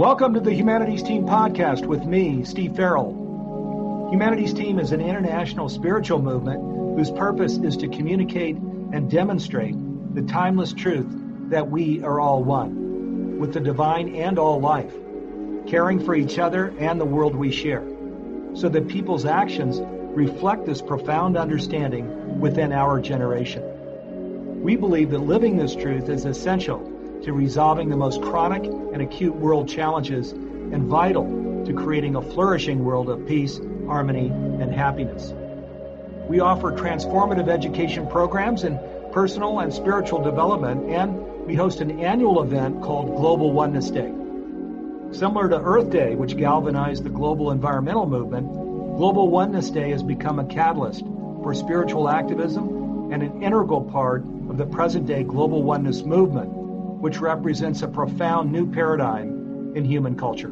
Welcome to the Humanities Team podcast with me, Steve Farrell. Humanities Team is an international spiritual movement whose purpose is to communicate and demonstrate the timeless truth that we are all one, with the divine and all life, caring for each other and the world we share, so that people's actions reflect this profound understanding within our generation. We believe that living this truth is essential to resolving the most chronic and acute world challenges and vital to creating a flourishing world of peace, harmony, and happiness. We offer transformative education programs in personal and spiritual development, and we host an annual event called Global Oneness Day. Similar to Earth Day, which galvanized the global environmental movement, Global Oneness Day has become a catalyst for spiritual activism and an integral part of the present-day global oneness movement, which represents a profound new paradigm in human culture.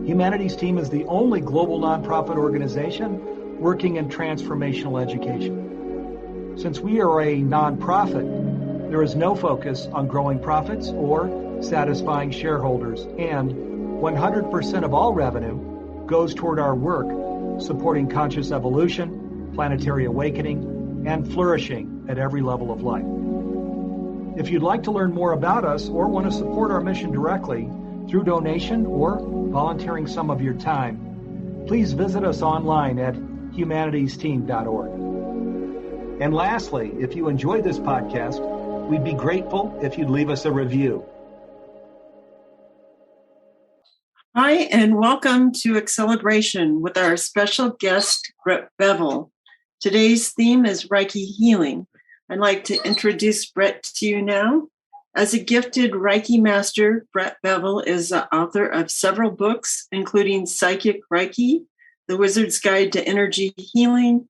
Humanities Team is the only global nonprofit organization working in transformational education. Since we are a nonprofit, there is no focus on growing profits or satisfying shareholders, and 100% of all revenue goes toward our work supporting conscious evolution, planetary awakening, and flourishing at every level of life. If you'd like to learn more about us or want to support our mission directly through donation or volunteering some of your time, please visit us online at humanitiesteam.org. And lastly, if you enjoyed this podcast, we'd be grateful if you'd leave us a review. Hi, and welcome to Acceleration with our special guest, Brett Bevell. Today's theme is Reiki healing. I'd like to introduce Brett to you now. As a gifted Reiki Master, Brett Bevell is the author of several books, including Psychic Reiki, The Wizard's Guide to Energy Healing,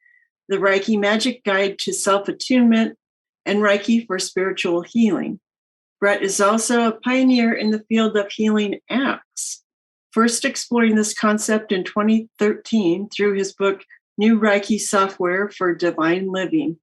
The Reiki Magic Guide to Self-Attunement, and Reiki for Spiritual Healing. Brett is also a pioneer in the field of healing apps, first exploring this concept in 2013 through his book, New Reiki Software for Divine Living,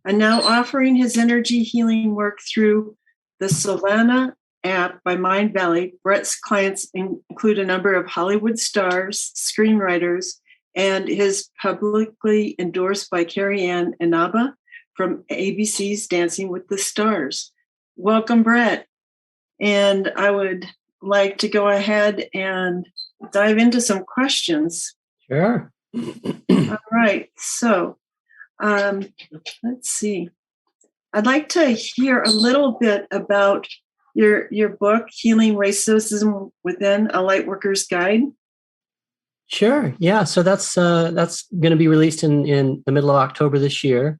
and now offering his energy healing work through the Soulvana App by Mindvalley. Brett's clients include a number of Hollywood stars, screenwriters, and is publicly endorsed by Carrie Ann Inaba from ABC's Dancing with the Stars. Welcome, Brett. And I would like to go ahead and dive into some questions. Sure. All right. So, let's see. I'd like to hear a little bit about your book, Healing Racism Within: A Lightworkers Guide. Sure. Yeah. So that's going to be released in the middle of October this year.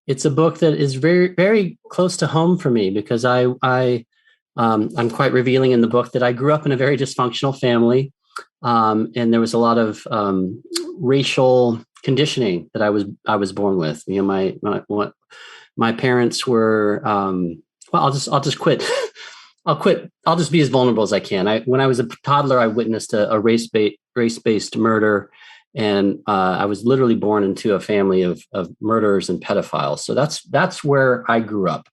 It's a book that is very, very close to home for me because I'm quite revealing in the book that I grew up in a very dysfunctional family, and there was a lot of racial conditioning that I was born with. You know, my parents were I'll just quit. I'll quit. I'll just be as vulnerable as I can. When I was a toddler, I witnessed a race-based murder, and I was literally born into a family of murderers and pedophiles. So that's where I grew up.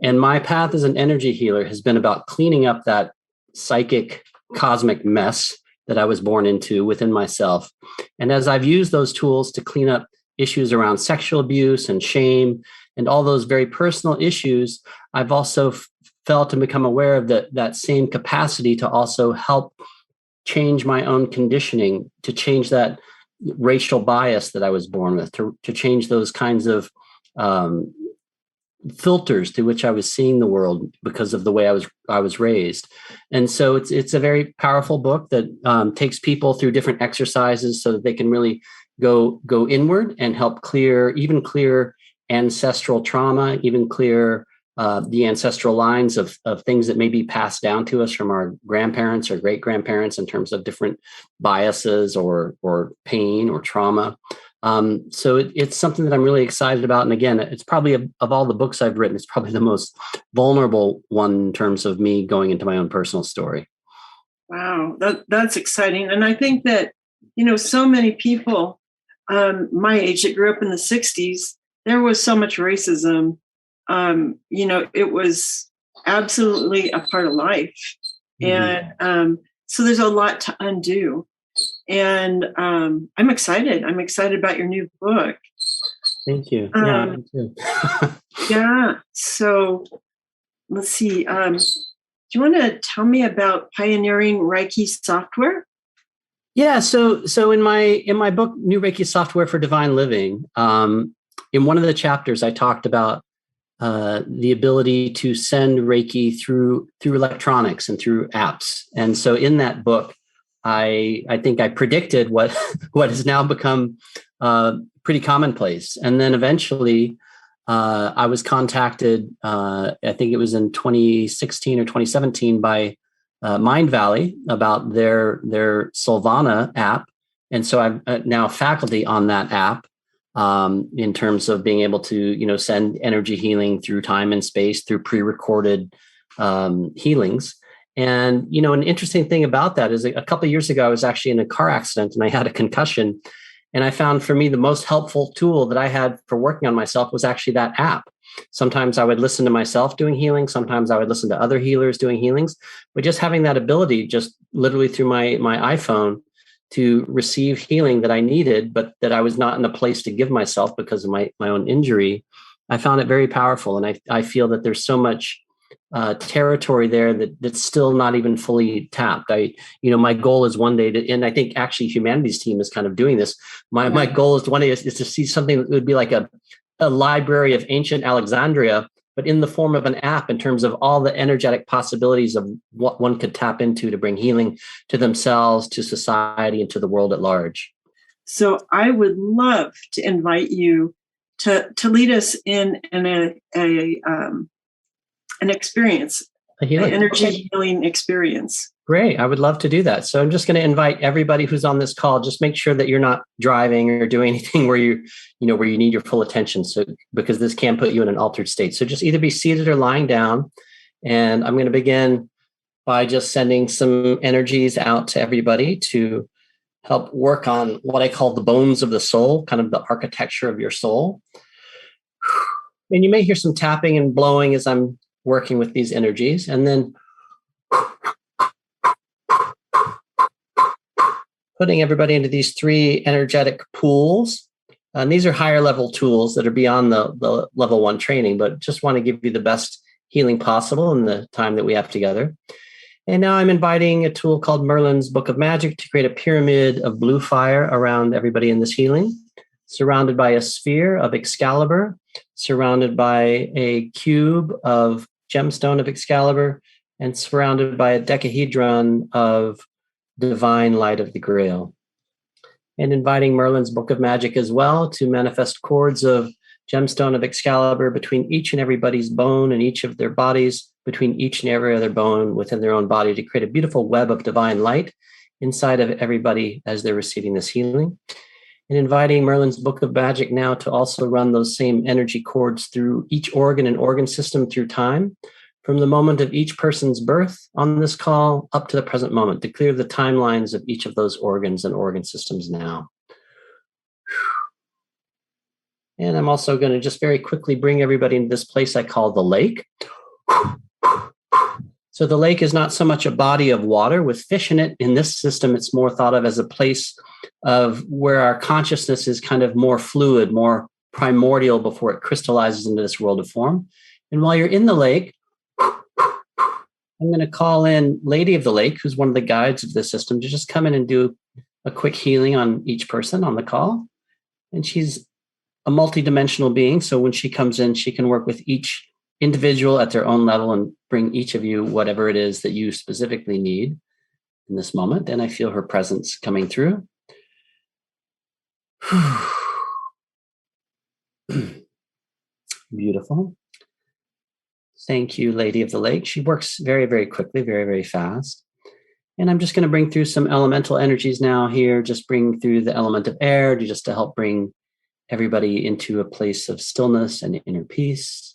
And my path as an energy healer has been about cleaning up that psychic cosmic mess that I was born into within myself. And as I've used those tools to clean up issues around sexual abuse and shame and all those very personal issues, I've also felt and become aware of that same capacity to also help change my own conditioning, to change that racial bias that I was born with, to change those kinds of filters through which I was seeing the world because of the way I was raised. And so it's a very powerful book that takes people through different exercises so that they can really go inward and help clear ancestral trauma, even clear the ancestral lines of things that may be passed down to us from our grandparents or great-grandparents in terms of different biases or pain or trauma. So it's something that I'm really excited about. And again, it's probably of all the books I've written, it's probably the most vulnerable one in terms of me going into my own personal story. Wow, that's exciting. And I think that, so many people my age that grew up in the 60s, there was so much racism. It was absolutely a part of life. And so there's a lot to undo. And I'm excited. I'm excited about your new book. Thank you. Yeah, me too. Yeah. So let's see. Do you want to tell me about pioneering Reiki software? Yeah. So in my book, New Reiki Software for Divine Living, in one of the chapters, I talked about the ability to send Reiki through electronics and through apps. And so in that book, I think I predicted what has now become pretty commonplace. And then eventually I was contacted, I think it was in 2016 or 2017 by Mindvalley about their Soulvana app. And so I'm now faculty on that app in terms of being able to, send energy healing through time and space through pre-recorded healings. And, an interesting thing about that is a couple of years ago, I was actually in a car accident and I had a concussion. And I found for me, the most helpful tool that I had for working on myself was actually that app. Sometimes I would listen to myself doing healing. Sometimes I would listen to other healers doing healings. But just having that ability, just literally through my iPhone, to receive healing that I needed, but that I was not in a place to give myself because of my own injury, I found it very powerful. And I feel that there's so much territory there that's still not even fully tapped. My goal is one day to, and I think actually Humanity's team is kind of doing this. My goal is one day is to see something that would be like a library of ancient Alexandria, but in the form of an app in terms of all the energetic possibilities of what one could tap into to bring healing to themselves, to society, and to the world at large. So I would love to invite you to lead us in an experience, an energy healing experience. Great. I would love to do that. So I'm just going to invite everybody who's on this call, just make sure that you're not driving or doing anything where you need your full attention. So, because this can put you in an altered state. So just either be seated or lying down. And I'm going to begin by just sending some energies out to everybody to help work on what I call the bones of the soul, kind of the architecture of your soul. And you may hear some tapping and blowing as I'm working with these energies. And then putting everybody into these three energetic pools. And these are higher level tools that are beyond the level 1 training, but just want to give you the best healing possible in the time that we have together. And now I'm inviting a tool called Merlin's Book of Magic to create a pyramid of blue fire around everybody in this healing, surrounded by a sphere of Excalibur, surrounded by a cube of gemstone of Excalibur, and surrounded by a decahedron of divine light of the Grail. And inviting Merlin's Book of Magic as well to manifest cords of gemstone of Excalibur between each and everybody's bone and each of their bodies, between each and every other bone within their own body, to create a beautiful web of divine light inside of everybody as they're receiving this healing. And inviting Merlin's Book of Magic now to also run those same energy cords through each organ and organ system through time, from the moment of each person's birth on this call up to the present moment, to clear the timelines of each of those organs and organ systems now. And I'm also going to just very quickly bring everybody into this place I call the lake. So the lake is not so much a body of water with fish in it. In this system, it's more thought of as a place of where our consciousness is kind of more fluid, more primordial before it crystallizes into this world of form. And while you're in the lake, I'm going to call in Lady of the Lake, who's one of the guides of the system, to just come in and do a quick healing on each person on the call. And she's a multidimensional being. So when she comes in, she can work with each individual at their own level and bring each of you whatever it is that you specifically need in this moment. And I feel her presence coming through. Beautiful. Thank you, Lady of the Lake. She works very, very quickly, very, very fast. And I'm just going to bring through some elemental energies now here, just bring through the element of air to help bring everybody into a place of stillness and inner peace.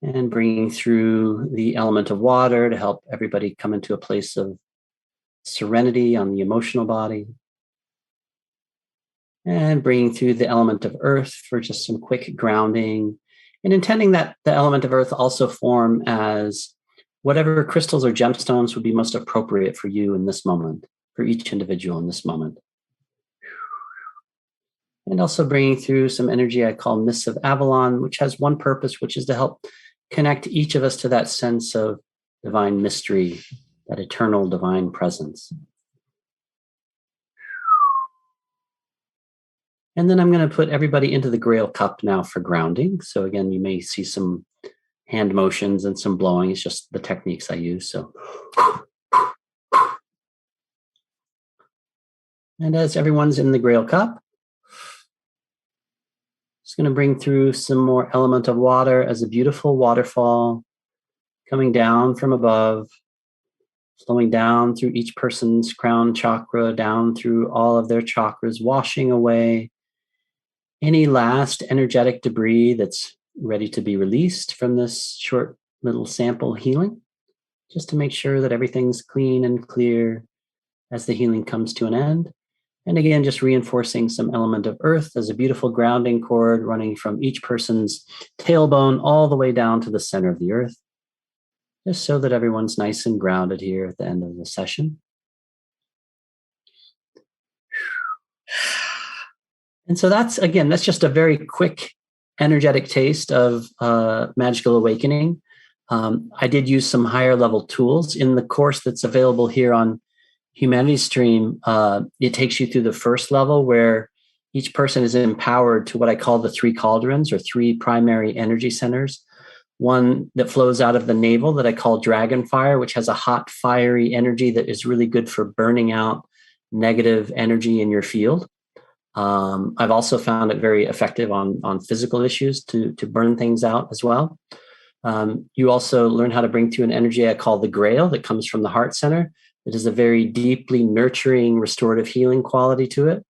And bringing through the element of water to help everybody come into a place of serenity on the emotional body. And bringing through the element of earth for just some quick grounding, and intending that the element of earth also form as whatever crystals or gemstones would be most appropriate for you in this moment, for each individual in this moment. And also bringing through some energy I call Mists of Avalon, which has one purpose, which is to help connect each of us to that sense of divine mystery, that eternal divine presence. And then I'm going to put everybody into the Grail Cup now for grounding. So again, you may see some hand motions and some blowing. It's just the techniques I use. So, and as everyone's in the Grail Cup, just going to bring through some more element of water as a beautiful waterfall coming down from above, flowing down through each person's crown chakra, down through all of their chakras, washing away any last energetic debris that's ready to be released from this short little sample healing, just to make sure that everything's clean and clear as the healing comes to an end. And again, just reinforcing some element of earth as a beautiful grounding cord running from each person's tailbone all the way down to the center of the earth, just so that everyone's nice and grounded here at the end of the session. And so that's just a very quick, energetic taste of magical awakening. I did use some higher level tools in the course that's available here on Humanities Stream. It takes you through the first level where each person is empowered to what I call the 3 cauldrons, or 3 primary energy centers. One that flows out of the navel that I call dragon fire, which has a hot, fiery energy that is really good for burning out negative energy in your field. I've also found it very effective on physical issues to burn things out as well. You also learn how to bring through an energy I call the Grail that comes from the heart center. It is a very deeply nurturing, restorative healing quality to it.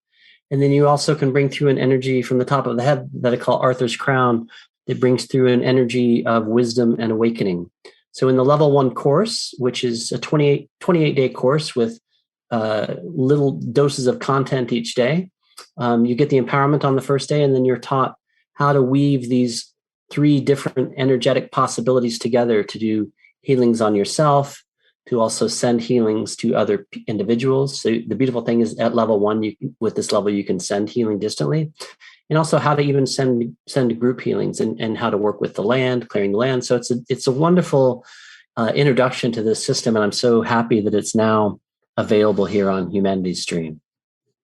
And then you also can bring through an energy from the top of the head that I call Arthur's Crown that brings through an energy of wisdom and awakening. So in the level 1 course, which is a 28-day course with little doses of content each day, you get the empowerment on the first day, and then you're taught how to weave these 3 different energetic possibilities together to do healings on yourself, to also send healings to other individuals. So the beautiful thing is at level 1, with this level, you can send healing distantly, and also how to even send group healings and how to work with the land, clearing the land. So it's a wonderful introduction to this system, and I'm so happy that it's now available here on Humanities Stream.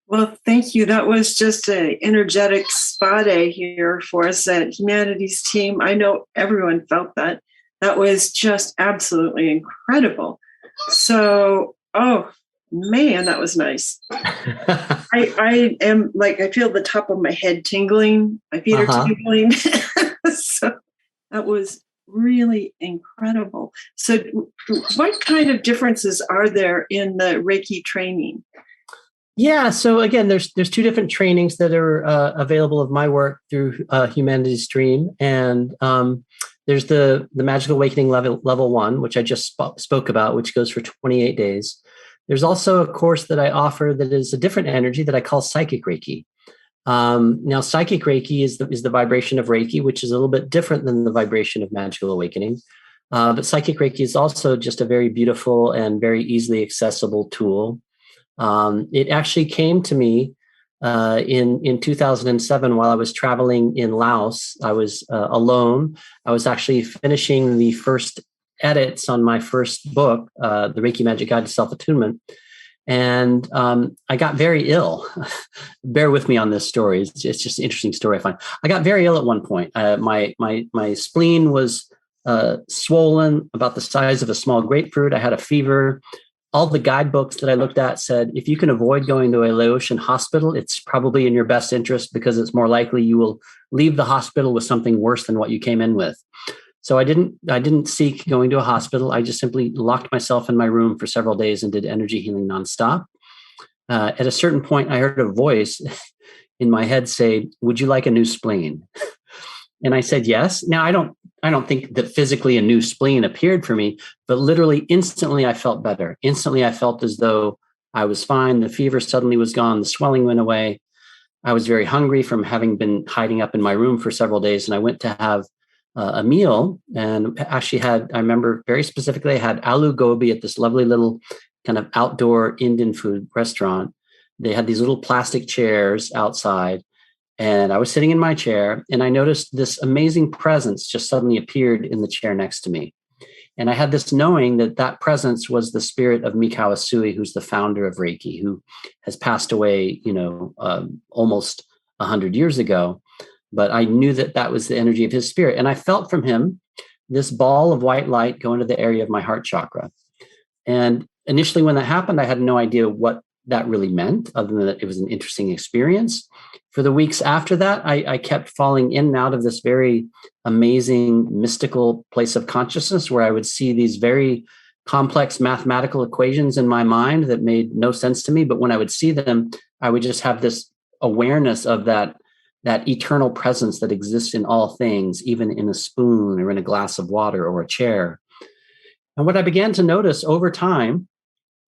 Well, thank you. That was just an energetic spa day here for us at Humanities Team. I know everyone felt that. That was just absolutely incredible. So, oh man, that was nice. I am like, I feel the top of my head tingling. My feet are tingling. So that was really incredible. So what kind of differences are there in the Reiki training? Yeah. So again, there's 2 different trainings that are available of my work through Humanities Stream. And there's the Magical Awakening level 1, which I just spoke about, which goes for 28 days. There's also a course that I offer that is a different energy that I call Psychic Reiki. Now, Psychic Reiki is the vibration of Reiki, which is a little bit different than the vibration of Magical Awakening. But Psychic Reiki is also just a very beautiful and very easily accessible tool. It actually came to me in 2007 while I was traveling in Laos. I was alone. I was actually finishing the first edits on my first book, the Reiki Magic Guide to Self-Attunement. And I got very ill. Bear with me on this story. It's just an interesting story, I find. I got very ill at one point. My spleen was swollen about the size of a small grapefruit. I had a fever. All the guidebooks that I looked at said, if you can avoid going to a Laotian hospital, it's probably in your best interest because it's more likely you will leave the hospital with something worse than what you came in with. So I didn't seek going to a hospital. I just simply locked myself in my room for several days and did energy healing nonstop. At a certain point, I heard a voice in my head say, "Would you like a new spleen?" And I said, yes. Now, I don't think that physically a new spleen appeared for me, but literally instantly I felt better. Instantly I felt as though I was fine. The fever suddenly was gone. The swelling went away. I was very hungry from having been hiding up in my room for several days. And I went to have a meal, and actually had, I remember very specifically, I had aloo gobi at this lovely little kind of outdoor Indian food restaurant. They had these little plastic chairs outside, and I was sitting in my chair, and I noticed this amazing presence just suddenly appeared in the chair next to me. And I had this knowing that that presence was the spirit of Mikao Usui, who's the founder of Reiki, who has passed away, almost 100 years ago. But I knew that that was the energy of his spirit. And I felt from him this ball of white light go into the area of my heart chakra. And initially when that happened, I had no idea what that really meant, other than that it was an interesting experience. For the weeks after that, I kept falling in and out of this very amazing mystical place of consciousness where I would see these very complex mathematical equations in my mind that made no sense to me. But when I would see them, I would just have this awareness of that eternal presence that exists in all things, even in a spoon or in a glass of water or a chair. And what I began to notice over time,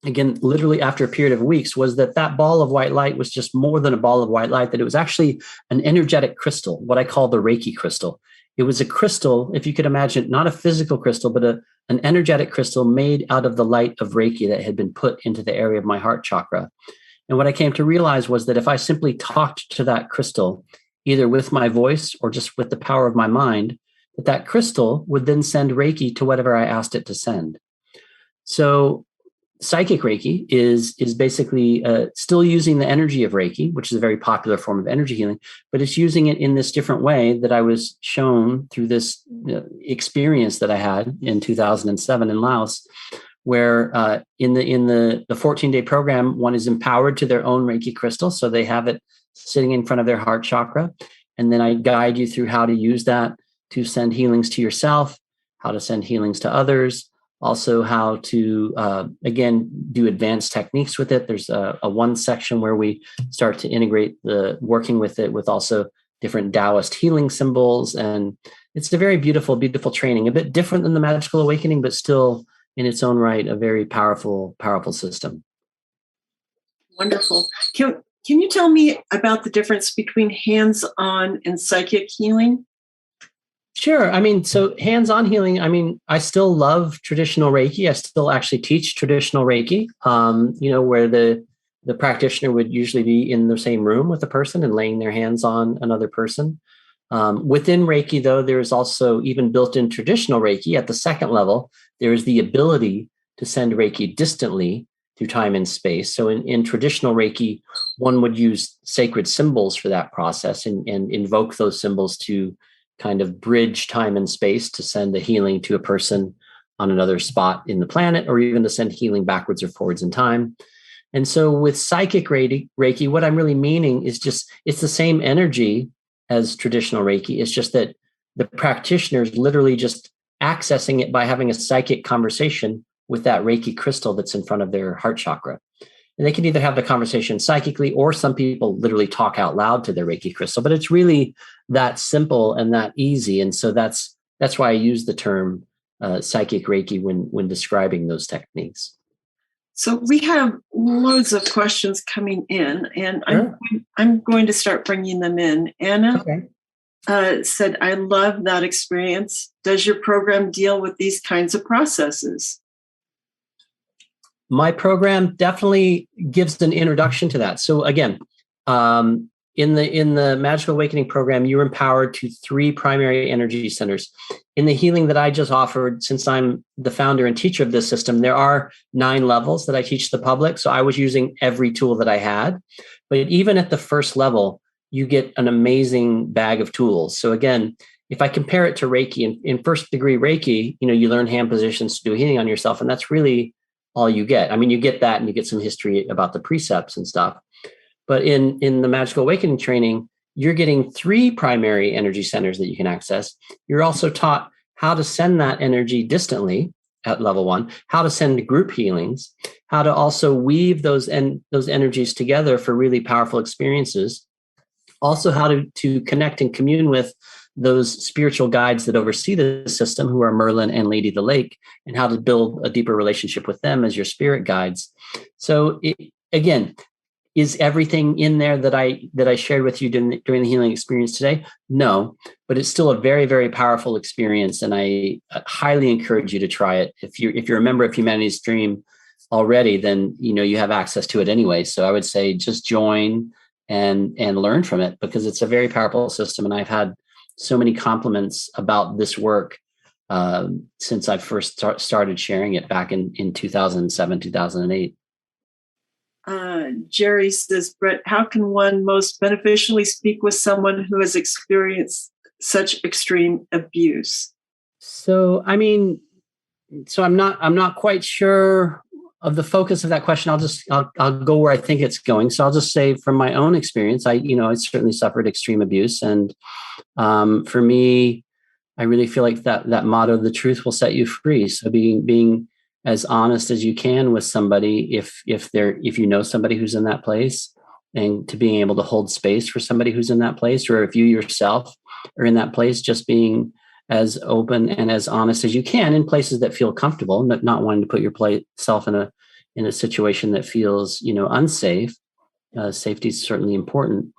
again, literally after a period of weeks, was that ball of white light was just more than a ball of white light, that it was actually an energetic crystal, what I call the Reiki crystal. It was a crystal, if you could imagine, not a physical crystal, but an energetic crystal made out of the light of Reiki that had been put into the area of my heart chakra. And what I came to realize was that if I simply talked to that crystal, either with my voice or just with the power of my mind, that crystal would then send Reiki to whatever I asked it to send. So Psychic Reiki is basically still using the energy of Reiki, which is a very popular form of energy healing, but it's using it in this different way that I was shown through this experience that I had in 2007 in Laos, where in the 14-day program, one is empowered to their own Reiki crystal. So they have it sitting in front of their heart chakra. And then I guide you through how to use that to send healings to yourself, how to send healings to others, also how to, again, do advanced techniques with it. There's a one section where we start to integrate the working with it with also different Taoist healing symbols. And it's a very beautiful, beautiful training, a bit different than the Magical Awakening, but still in its own right, a very powerful, powerful system. Wonderful. Can you tell me about the difference between hands-on and psychic healing? Sure. So hands-on healing, I still love traditional Reiki. I still actually teach traditional Reiki, where the practitioner would usually be in the same room with the person and laying their hands on another person. Within Reiki, though, there is also, even built in traditional Reiki at the second level, there is the ability to send Reiki distantly through time and space. So in traditional Reiki, one would use sacred symbols for that process and invoke those symbols to kind of bridge time and space to send the healing to a person on another spot in the planet, or even to send healing backwards or forwards in time. And so with Psychic Reiki, what I'm really meaning is just, it's the same energy as traditional Reiki. It's just that the practitioner is literally just accessing it by having a psychic conversation with that Reiki crystal that's in front of their heart chakra. And they can either have the conversation psychically, or some people literally talk out loud to their Reiki crystal, but it's really that simple and that easy. And so that's why I use the term Psychic Reiki when describing those techniques. So we have loads of questions coming in, and Sure. I'm going to start bringing them in. Anna said, I love that experience. Does your program deal with these kinds of processes? My program definitely gives an introduction to that. So again, in the Magical Awakening program, you're empowered to 3 primary energy centers. In the healing that I just offered, since I'm the founder and teacher of this system, there are 9 levels that I teach the public. So I was using every tool that I had. But even at the first level, you get an amazing bag of tools. So again, if I compare it to Reiki, in first degree Reiki, you learn hand positions to do healing on yourself. And that's really all you get. You get that, and you get some history about the precepts and stuff. But in the Magical Awakening training, you're getting 3 primary energy centers that you can access. You're also taught how to send that energy distantly at level 1, how to send group healings, how to also weave those energies together for really powerful experiences. Also how to connect and commune with those spiritual guides that oversee the system, who are Merlin and Lady the Lake, and how to build a deeper relationship with them as your spirit guides. So again, is everything in there that I shared with you during the healing experience today? No, but it's still a very, very powerful experience, and I highly encourage you to try it. If you're a member of Humanity's Dream already, then you have access to it anyway. So I would say just join and learn from it, because it's a very powerful system, and I've had so many compliments about this work since I first started sharing it back in 2007, 2008. Jerry says, Brett, how can one most beneficially speak with someone who has experienced such extreme abuse? So, I'm not quite sure of the focus of that question. I'll go where I think it's going. So I'll just say from my own experience, I certainly suffered extreme abuse. And for me, I really feel like that motto, the truth will set you free. So being as honest as you can with somebody, if you know somebody who's in that place, and to being able to hold space for somebody who's in that place, or if you yourself are in that place, just being as open and as honest as you can in places that feel comfortable, not wanting to put yourself in a situation that feels unsafe. Safety is certainly important.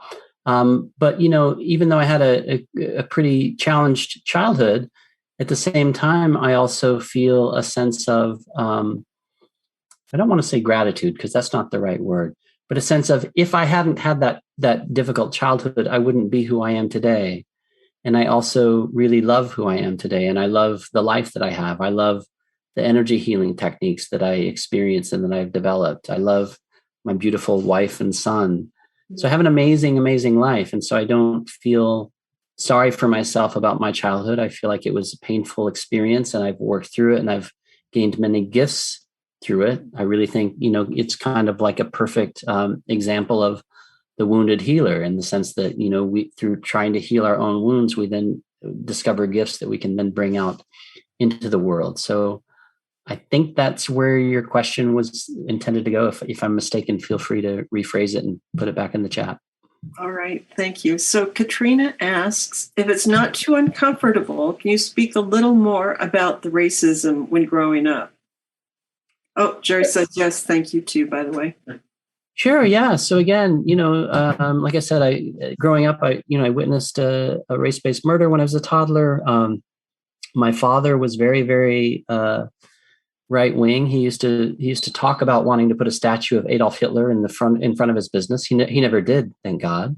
But even though I had a pretty challenged childhood, at the same time, I also feel a sense of, I don't want to say gratitude, because that's not the right word, but a sense of, if I hadn't had that difficult childhood, I wouldn't be who I am today. And I also really love who I am today. And I love the life that I have. I love the energy healing techniques that I experience and that I've developed. I love my beautiful wife and son. So I have an amazing, amazing life. And so I don't feel sorry for myself about my childhood. I feel like it was a painful experience, and I've worked through it, and I've gained many gifts through it. I really think, it's kind of like a perfect example of the wounded healer, in the sense that, we, through trying to heal our own wounds, we then discover gifts that we can then bring out into the world. So I think that's where your question was intended to go. If I'm mistaken, feel free to rephrase it and put it back in the chat. All right. Thank you. So Katrina asks, if it's not too uncomfortable, can you speak a little more about the racism when growing up? Oh, Jerry says yes. Thank you too, by the way. Sure. Yeah. So again, like I said, growing up, I witnessed a race-based murder when I was a toddler. My father was very, very right wing. He used to talk about wanting to put a statue of Adolf Hitler in front of his business. He never did, thank God.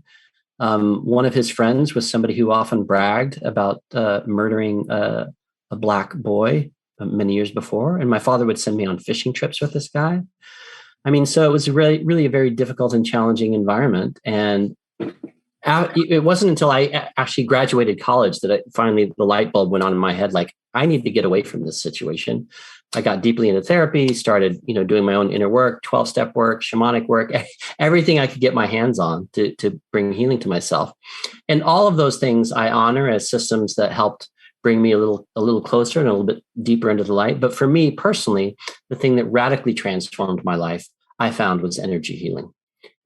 One of his friends was somebody who often bragged about murdering a black boy many years before, and my father would send me on fishing trips with this guy. So it was really, really a very difficult and challenging environment. And it wasn't until I actually graduated college that finally the light bulb went on in my head, like, I need to get away from this situation. I got deeply into therapy, started, doing my own inner work, 12-step work, shamanic work, everything I could get my hands on to bring healing to myself. And all of those things I honor as systems that helped bring me a little closer and a little bit deeper into the light. But for me personally, the thing that radically transformed my life, I found, was energy healing.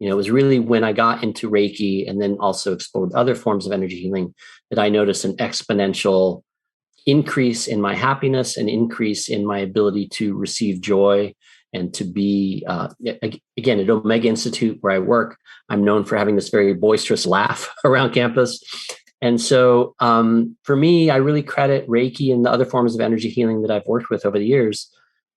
It was really when I got into Reiki and then also explored other forms of energy healing that I noticed an exponential increase in my happiness, an increase in my ability to receive joy, and to be, again, at Omega Institute where I work, I'm known for having this very boisterous laugh around campus. And so for me, I really credit Reiki and the other forms of energy healing that I've worked with over the years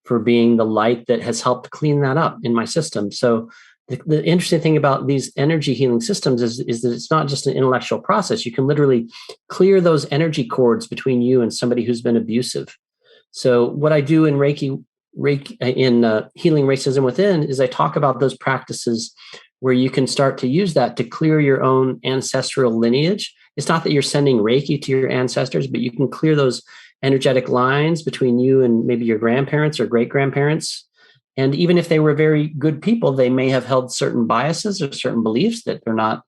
for being the light that has helped clean that up in my system. So the interesting thing about these energy healing systems is that it's not just an intellectual process. You can literally clear those energy cords between you and somebody who's been abusive. So what I do in Reiki in Healing Racism Within is I talk about those practices where you can start to use that to clear your own ancestral lineage. It's not that you're sending Reiki to your ancestors, but you can clear those energetic lines between you and maybe your grandparents or great-grandparents. And even if they were very good people, they may have held certain biases or certain beliefs that they're not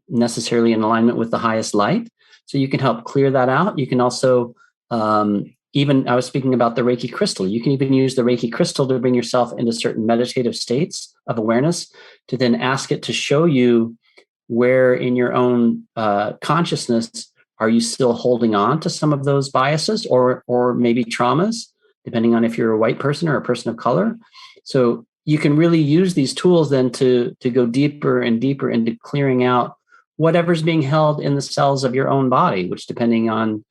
necessarily in alignment with the highest light. So you can help clear that out. You can also, I was speaking about the Reiki crystal. You can even use the Reiki crystal to bring yourself into certain meditative states of awareness, to then ask it to show you where in your own consciousness are you still holding on to some of those biases or maybe traumas, depending on if you're a white person or a person of color. So you can really use these tools then to go deeper and deeper into clearing out whatever's being held in the cells of your own body, which, depending on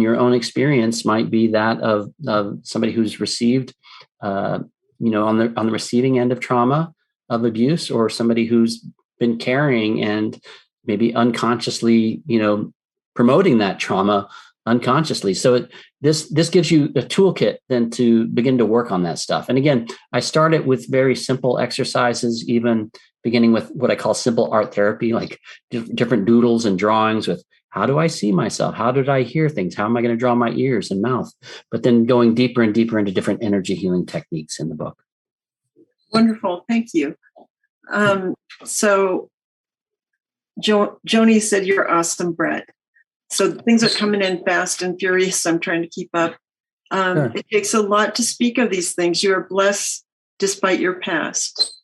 your own experience, might be that of somebody who's received, on the receiving end of trauma, of abuse, or somebody who's been carrying and maybe unconsciously, promoting that trauma unconsciously. So this gives you a toolkit then to begin to work on that stuff. And again, I started with very simple exercises, even beginning with what I call simple art therapy, like different doodles and drawings with, how do I see myself? How did I hear things? How am I going to draw my ears and mouth? But then going deeper and deeper into different energy healing techniques in the book. Wonderful. Thank you. So Joni said, you're awesome, Brett. So things are coming in fast and furious. I'm trying to keep up. Sure. It takes a lot to speak of these things. You are blessed despite your past.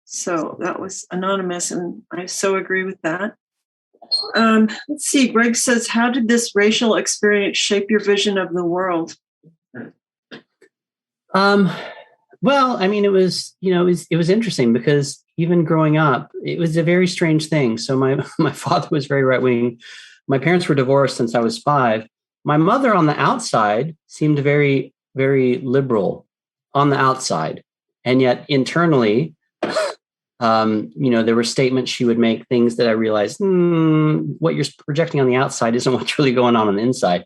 So that was anonymous, and I so agree with that. Let's see. Greg says, how did this racial experience shape your vision of the world? Well, I mean, it was interesting, because even growing up, it was a very strange thing. So my father was very right-wing. My parents were divorced since I was 5. My mother, on the outside, seemed very, very liberal on the outside. And yet internally, there were statements she would make, things that I realized, what you're projecting on the outside isn't what's really going on the inside.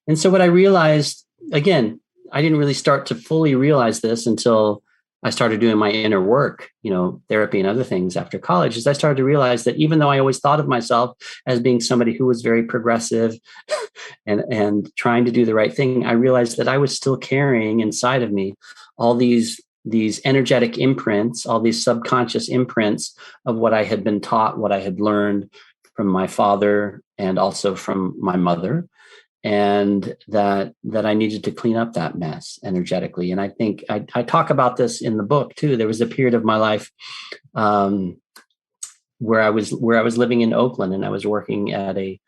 And so what I realized, again, I didn't really start to fully realize this until I started doing my inner work, therapy and other things after college, is I started to realize that even though I always thought of myself as being somebody who was very progressive and trying to do the right thing, I realized that I was still carrying inside of me all these energetic imprints, all these subconscious imprints of what I had been taught, what I had learned from my father and also from my mother. And that I needed to clean up that mess energetically. And I think I talk about this in the book too. There was a period of my life where I was living in Oakland, and I was working at a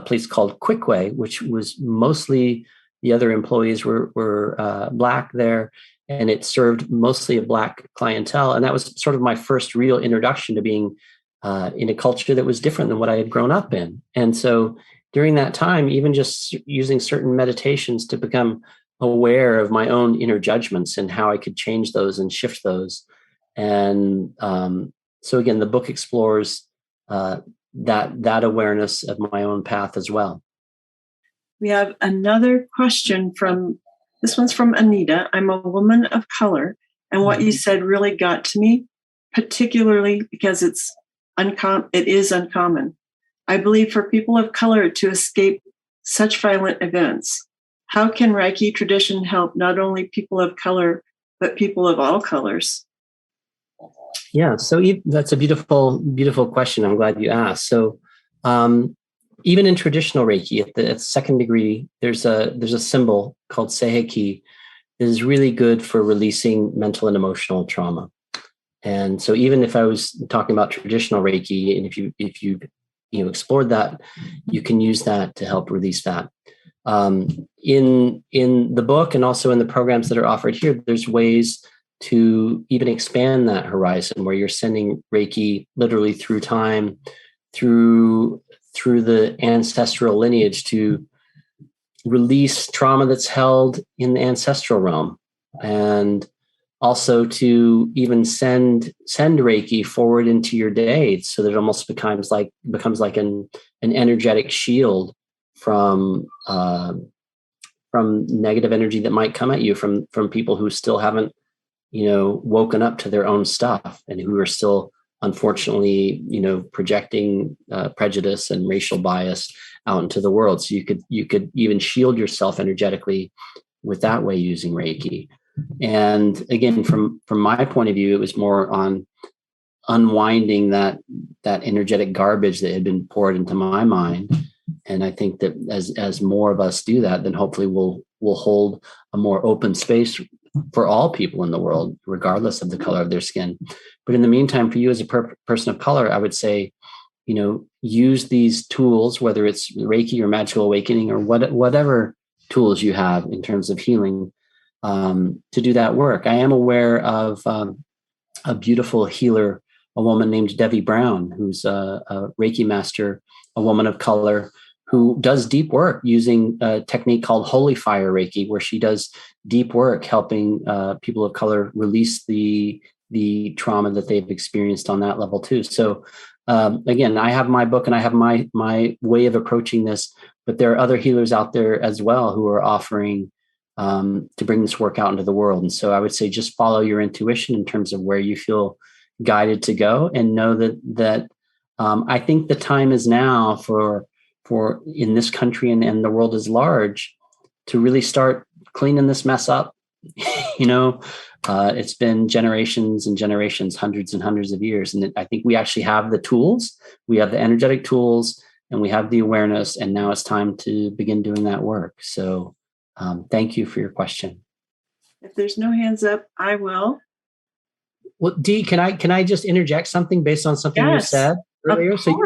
place called Quickway, which was mostly, the other employees were Black there, and it served mostly a Black clientele. And that was sort of my first real introduction to being in a culture that was different than what I had grown up in. And so during that time, even just using certain meditations to become aware of my own inner judgments and how I could change those and shift those. And so again, the book explores that awareness of my own path as well. We have another question this one's from Anita. I'm a woman of color, and what you said really got to me, particularly because it is uncommon. I believe for people of color to escape such violent events. How can Reiki tradition help not only people of color, but people of all colors? Yeah, so that's a beautiful, beautiful question. I'm glad you asked. So even in traditional Reiki, at the second degree, there's a symbol called Seiheki that is really good for releasing mental and emotional trauma. And so even if I was talking about traditional Reiki, and if you explored that, you can use that to help release that. In the book and also in the programs that are offered here, there's ways to even expand that horizon where you're sending Reiki literally through time, through the ancestral lineage to release trauma that's held in the ancestral realm, and also to even send Reiki forward into your day, so that it almost becomes like an energetic shield from negative energy that might come at you from people who still haven't woken up to their own stuff, and who are still unfortunately projecting prejudice and racial bias out into the world. So you could even shield yourself energetically with that way, using Reiki. And again, from my point of view, it was more on unwinding that energetic garbage that had been poured into my mind. And I think that as more of us do that, then hopefully we'll hold a more open space for all people in the world, regardless of the color of their skin. But in the meantime, for you as a person of color, I would say, use these tools, whether it's Reiki or magical awakening or whatever tools you have in terms of healing, to do that work. I am aware of a beautiful healer, a woman named Debbie Brown, who's a Reiki Master, a woman of color, who does deep work using a technique called Holy Fire Reiki, where she does deep work helping people of color release the trauma that they've experienced on that level too. So again, I have my book and I have my way of approaching this, but there are other healers out there as well who are offering to bring this work out into the world. And so I would say just follow your intuition in terms of where you feel guided to go, and know that I think the time is now for in this country and the world is large to really start cleaning this mess up. It's been generations and generations, hundreds and hundreds of years. And I think we actually have the tools, we have the energetic tools, and we have the awareness. And now it's time to begin doing that work. So thank you for your question. If there's no hands up, I will. Well, Dee, can I just interject something based on something you said earlier? So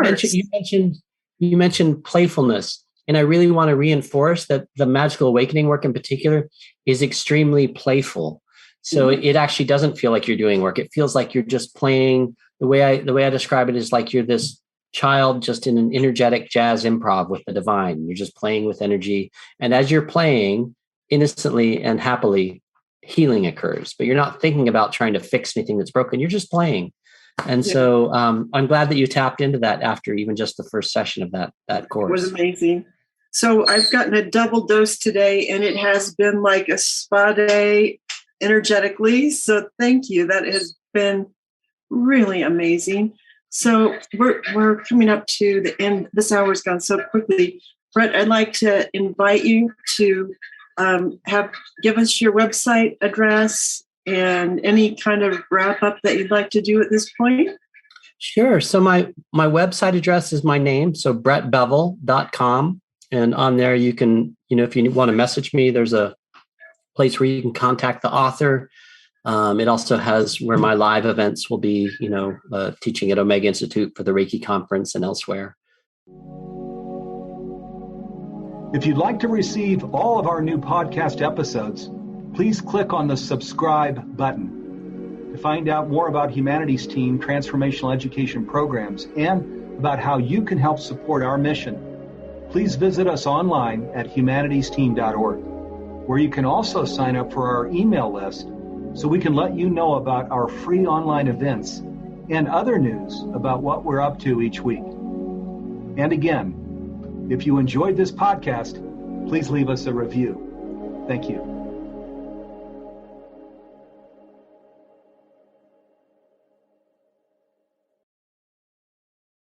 you mentioned playfulness. And I really want to reinforce that the magical awakening work in particular is extremely playful. So it actually doesn't feel like you're doing work. It feels like you're just playing. The way I describe it is like you're this child just in an energetic jazz improv with the divine. You're just playing with energy. And as you're playing, innocently and happily, healing occurs. But you're not thinking about trying to fix anything that's broken. You're just playing. And so I'm glad that you tapped into that after even just the first session of that course. It was amazing. So I've gotten a double dose today, and it has been like a spa day energetically. So thank you. That has been really amazing. So we're coming up to the end. This hour's gone so quickly. Brett, I'd like to invite you to give us your website address and any kind of wrap up that you'd like to do at this point. Sure. So my website address is my name. So brettbevell.com. And on there, you can, if you want to message me, there's a place where you can contact the author. It also has where my live events will be, teaching at Omega Institute for the Reiki conference and elsewhere. If you'd like to receive all of our new podcast episodes, please click on the subscribe button. To find out more about Humanities Team transformational education programs and about how you can help support our mission, please visit us online at humanitiesteam.org, where you can also sign up for our email list so we can let you know about our free online events and other news about what we're up to each week. And again, if you enjoyed this podcast, please leave us a review. Thank you.